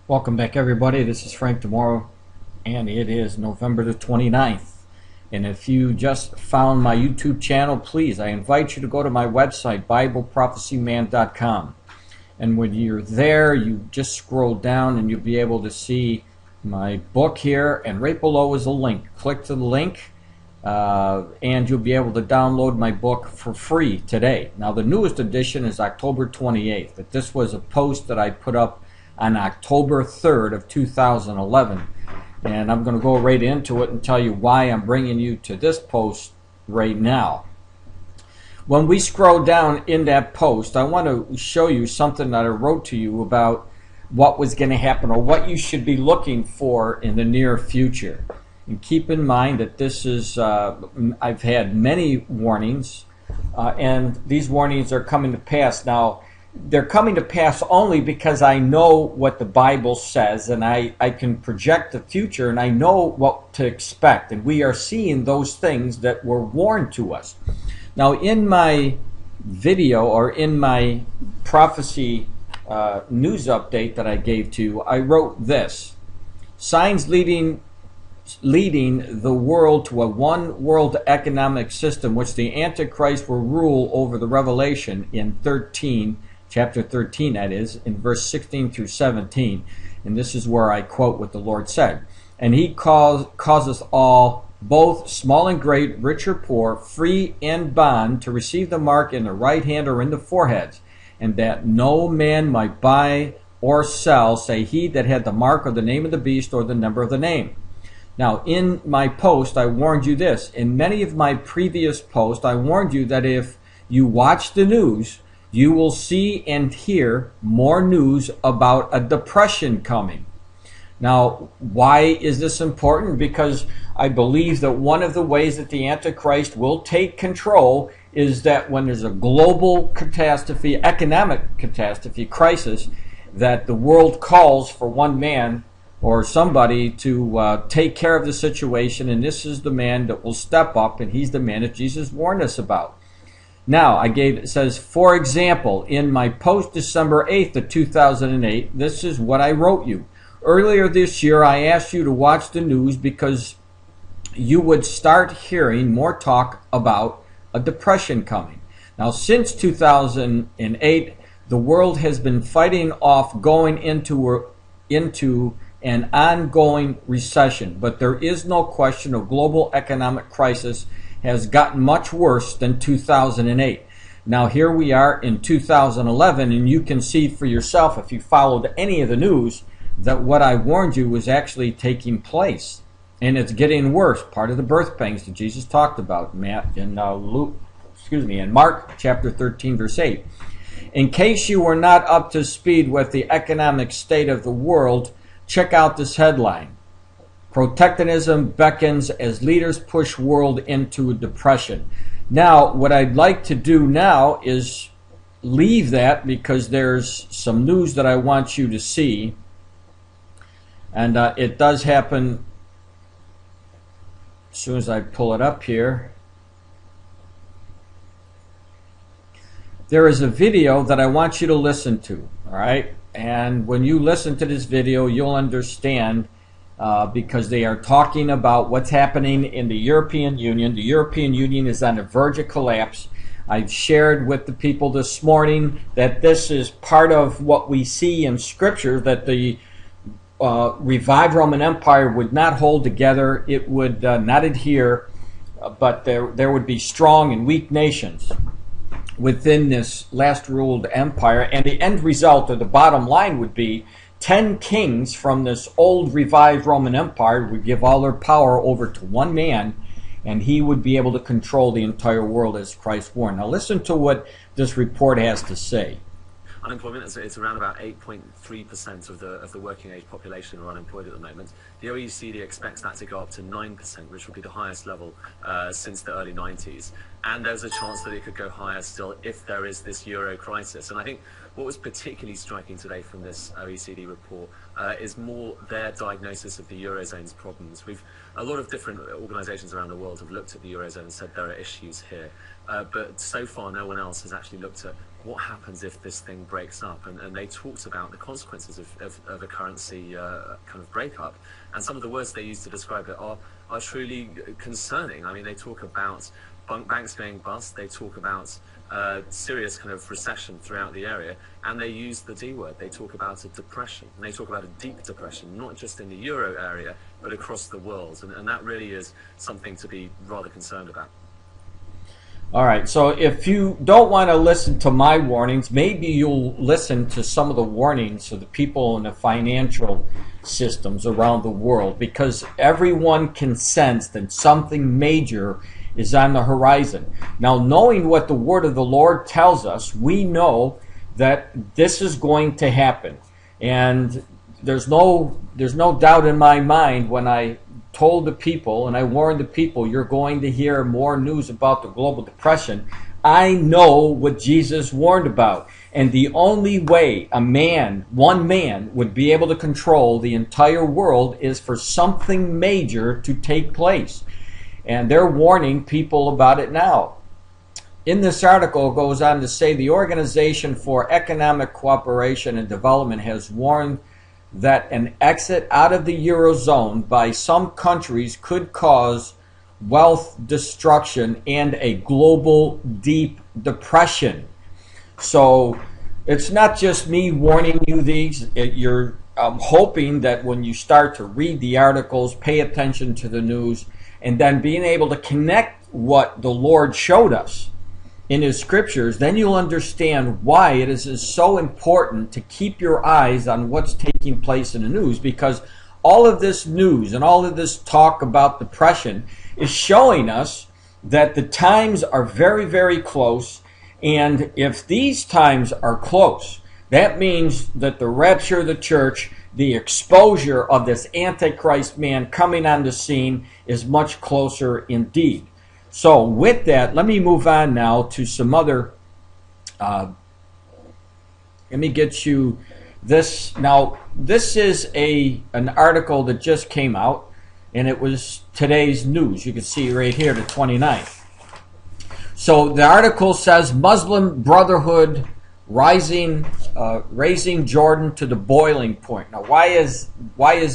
Welcome back, everybody. This is Frank DeMoro, and it is November the 29th. And if you just found my YouTube channel, please, I invite you to go to my website, BibleProphecyMan.com. And when you're there, you just scroll down and you'll be able to see my book here, and right below is a link. Click to the link, and you'll be able to download my book for free today. Now, the newest edition is October 28th, but this was a post that I put up on October 3rd of 2011, and I'm going to go right into it and tell you why I'm bringing you to this post right now. When we scroll down in that post, I want to show you something that I wrote to you about what was going to happen or what you should be looking for in the near future. And keep in mind that this is, I've had many warnings, and these warnings are coming to pass. Now, they're coming to pass only because I know what the Bible says, and I can project the future, and I know what to expect. And we are seeing those things that were warned to us. Now, in my video, or in my prophecy news update that I gave to you, I wrote this: signs leading the world to a one world economic system, which the Antichrist will rule over the Revelation in chapter 13, that is, in verse 16 through 17. And this is where I quote what the Lord said. And he causes all, both small and great, rich or poor, free and bond, to receive the mark in the right hand or in the foreheads, and that no man might buy or sell, say he that had the mark or the name of the beast or the number of the name. Now, in my post, I warned you this. In many of my previous posts, I warned you that if you watch the news, you will see and hear more news about a depression coming. Now, why is this important? Because I believe that one of the ways that the Antichrist will take control is that when there's a global catastrophe, economic catastrophe, crisis, that the world calls for one man or somebody to take care of the situation, and this is the man that will step up, and he's the man that Jesus warned us about. Now, it says, for example, in my post December 8th of 2008, this is what I wrote you. Earlier this year, I asked you to watch the news because you would start hearing more talk about a depression coming. Now, since 2008, the world has been fighting off going into an ongoing recession, but there is no question of global economic crisis has gotten much worse than 2008. Now, here we are in 2011, and you can see for yourself, if you followed any of the news, that what I warned you was actually taking place, and it's getting worse. Part of the birth pangs that Jesus talked about in Mark chapter 13, verse 8. In case you were not up to speed with the economic state of the world, check out this headline: Protectionism beckons as leaders push world into a depression. Now, what I'd like to do now is leave that, because there's some news that I want you to see. And it does happen as soon as I pull it up here. There is a video that I want you to listen to, all right? And when you listen to this video, you'll understand, because they are talking about what's happening in the European Union. The European Union is on the verge of collapse. I've shared with the people this morning that this is part of what we see in Scripture, that the revived Roman Empire would not hold together. It would not adhere, but there would be strong and weak nations within this last ruled empire. And the end result, or the bottom line, would be 10 kings from this old revived Roman Empire would give all their power over to one man, and he would be able to control the entire world, as Christ warned. Now listen to what this report has to say. Unemployment is around about 8.3% of the working age population are unemployed at the moment. The OECD expects that to go up to 9%, which would be the highest level since the early 90s. And there's a chance that it could go higher still if there is this euro crisis. And I think what was particularly striking today from this OECD report is more their diagnosis of the Eurozone's problems. A lot of different organisations around the world have looked at the Eurozone and said there are issues here. But so far, no one else has actually looked at what happens if this thing breaks up? And they talked about the consequences of a currency kind of breakup. And some of the words they use to describe it are truly concerning. I mean, they talk about banks going bust, they talk about serious kind of recession throughout the area, and they use the D word. They talk about a depression, and they talk about a deep depression, not just in the euro area, but across the world. And that really is something to be rather concerned about. All right, so if you don't want to listen to my warnings, maybe you'll listen to some of the warnings of the people in the financial systems around the world, because everyone can sense that something major is on the horizon. Now, knowing what the word of the Lord tells us, we know that this is going to happen. And there's no doubt in my mind when I told the people and I warned the people, you're going to hear more news about the global depression. I know what Jesus warned about. And the only way one man would be able to control the entire world is for something major to take place. And they're warning people about it now. In this article, it goes on to say the Organization for Economic Cooperation and Development has warned that an exit out of the Eurozone by some countries could cause wealth destruction and a global deep depression. So it's not just me warning you these. You're hoping that when you start to read the articles, pay attention to the news, and then being able to connect what the Lord showed us in His scriptures, then you'll understand why it is so important to keep your eyes on what's taking place in the news, because all of this news and all of this talk about depression is showing us that the times are very, very close. And if these times are close, that means that the rapture of the church, the exposure of this Antichrist man coming on the scene, is much closer indeed. So with that, let me move on now to some other, let me get you this. Now, this is an article that just came out, and it was today's news. You can see right here, the 29th. So the article says, Muslim Brotherhood raising Jordan to the boiling point. Now, why is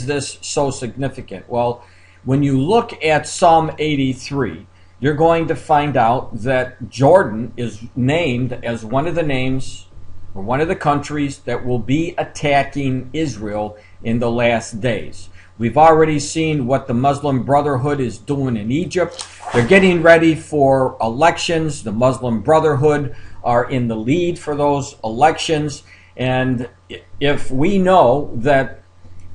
this so significant? Well, when you look at Psalm 83, you're going to find out that Jordan is named as one of the names or one of the countries that will be attacking Israel in the last days. We've already seen what the Muslim Brotherhood is doing in Egypt. They're getting ready for elections. The Muslim Brotherhood are in the lead for those elections. And if we know that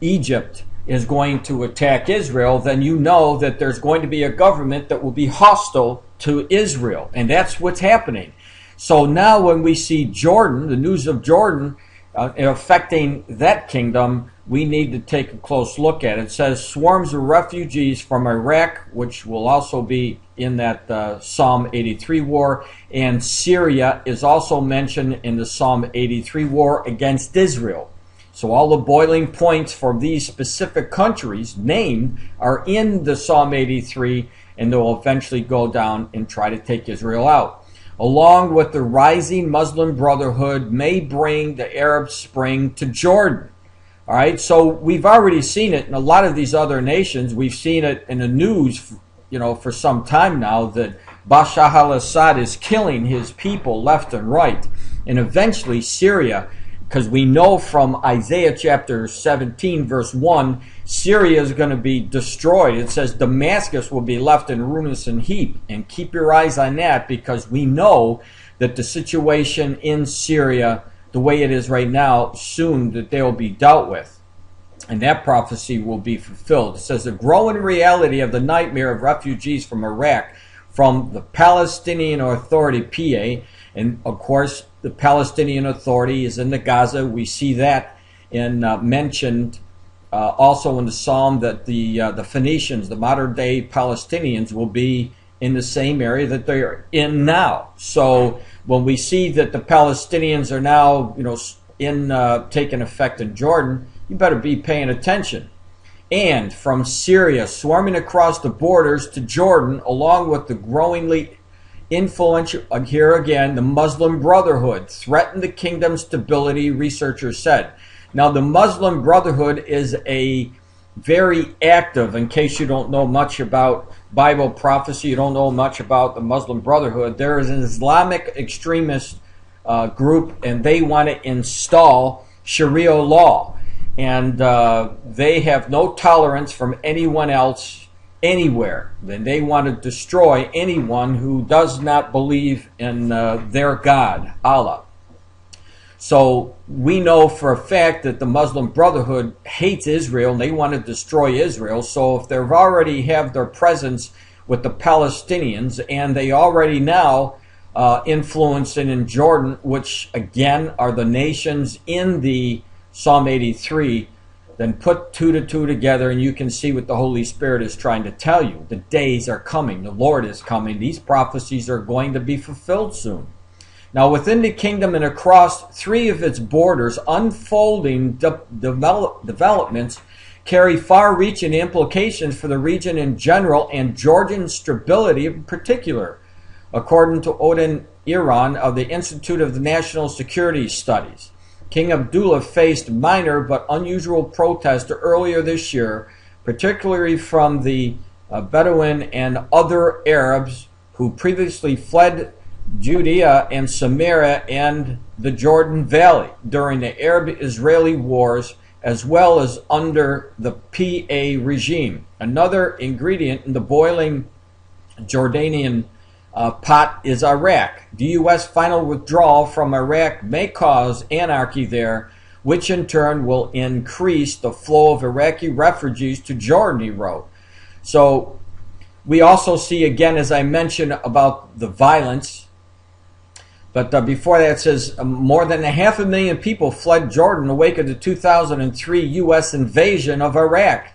Egypt is going to attack Israel, then you know that there's going to be a government that will be hostile to Israel. And that's what's happening. So now when we see Jordan, the news of Jordan affecting that kingdom, we need to take a close look at it. It says swarms of refugees from Iraq, which will also be in that Psalm 83 war, and Syria is also mentioned in the Psalm 83 war against Israel. So all the boiling points for these specific countries named are in the Psalm 83, and they will eventually go down and try to take Israel out. Along with the rising Muslim Brotherhood may bring the Arab Spring to Jordan. All right, so we've already seen it in a lot of these other nations. We've seen it in the news, for some time now, that Bashar al-Assad is killing his people left and right. And eventually Syria, because we know from Isaiah chapter 17, verse 1, Syria is going to be destroyed. It says Damascus will be left in ruinous and heap. And keep your eyes on that, because we know that the situation in Syria, the way it is right now, soon that they will be dealt with. And that prophecy will be fulfilled. It says the growing reality of the nightmare of refugees from Iraq, from the Palestinian Authority, PA, and of course the Palestinian Authority is in the Gaza. We see that mentioned also in the Psalm that the Phoenicians, the modern day Palestinians, will be in the same area that they're in now. So when we see that the Palestinians are now, taking effect in Jordan, you better be paying attention. And from Syria, swarming across the borders to Jordan, along with the growingly influential, here again, the Muslim Brotherhood threatened the kingdom's stability, researchers said. Now, the Muslim Brotherhood is a very active, in case you don't know much about Bible prophecy, you don't know much about the Muslim Brotherhood, there is an Islamic extremist group, and they want to install Sharia law. And they have no tolerance from anyone else anywhere. Then they want to destroy anyone who does not believe in their God, Allah. So we know for a fact that the Muslim Brotherhood hates Israel and they want to destroy Israel. So if they already have their presence with the Palestinians, and they already now influencing in Jordan, which again are the nations in the Psalm 83, then put 2 to 2 together and you can see what the Holy Spirit is trying to tell you. The days are coming. The Lord is coming. These prophecies are going to be fulfilled soon. Now, within the kingdom and across 3 of its borders, unfolding developments carry far-reaching implications for the region in general and Jordan stability in particular, according to Odin Iran of the Institute of the National Security Studies. King Abdullah faced minor but unusual protests earlier this year, particularly from the Bedouin and other Arabs who previously fled Judea and Samaria and the Jordan Valley during the Arab-Israeli wars, as well as under the PA regime. Another ingredient in the boiling Jordanian pot is Iraq. The U.S. final withdrawal from Iraq may cause anarchy there, which in turn will increase the flow of Iraqi refugees to Jordan, he wrote. So we also see, again, as I mentioned, about the violence. But before that, it says more than 500,000 people fled Jordan in the wake of the 2003 U.S. invasion of Iraq,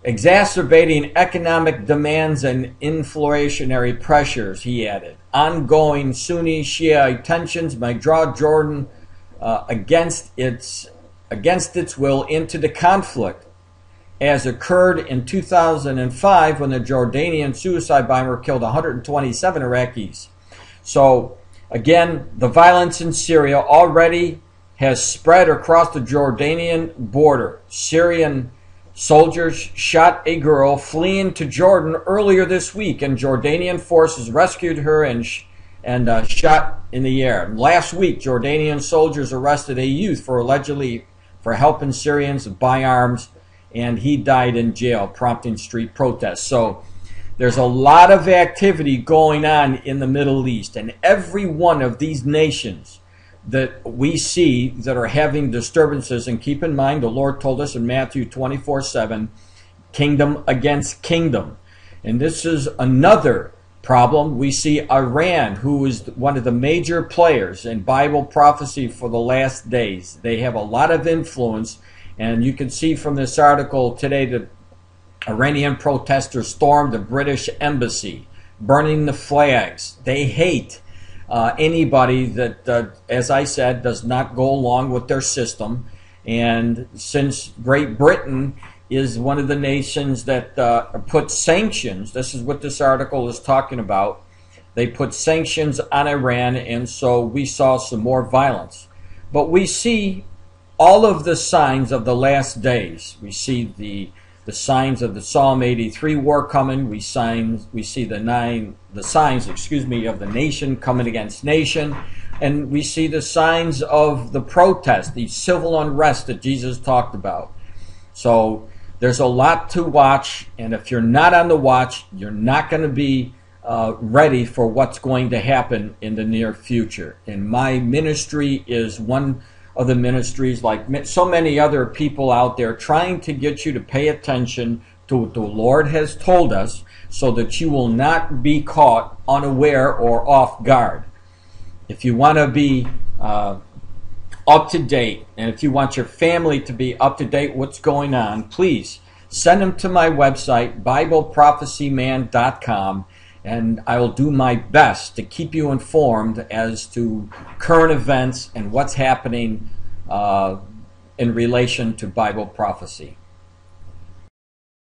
exacerbating economic demands and inflationary pressures, he added. Ongoing Sunni-Shia tensions might draw Jordan against its will into the conflict, as occurred in 2005 when the Jordanian suicide bomber killed 127 Iraqis. So, again, the violence in Syria already has spread across the Jordanian border. Syrian soldiers shot a girl fleeing to Jordan earlier this week, and Jordanian forces rescued her and shot in the air. Last week, Jordanian soldiers arrested a youth allegedly for helping Syrians buy arms, and he died in jail, prompting street protests. So there's a lot of activity going on in the Middle East, and every one of these nations that we see that are having disturbances, and keep in mind the Lord told us in Matthew 24:7, kingdom against kingdom. And this is another problem. We see Iran, who is one of the major players in Bible prophecy for the last days. They have a lot of influence, and you can see from this article today that Iranian protesters stormed the British embassy, burning the flags. They hate anybody that, as I said, does not go along with their system. And since Great Britain is one of the nations that put sanctions, this is what this article is talking about, they put sanctions on Iran, and so we saw some more violence. But we see all of the signs of the last days. We see the signs of the Psalm 83 war coming. We see the signs of the nation coming against nation, and we see the signs of the protest, the civil unrest that Jesus talked about. So there's a lot to watch, and if you're not on the watch, you're not going to be ready for what's going to happen in the near future. And my ministry is one of the ministries, like so many other people out there, trying to get you to pay attention to what the Lord has told us, so that you will not be caught unaware or off guard. If you want to be up to date, and if you want your family to be up to date what's going on, please send them to my website, BibleProphecyMan.com, and I will do my best to keep you informed as to current events and what's happening in relation to Bible prophecy.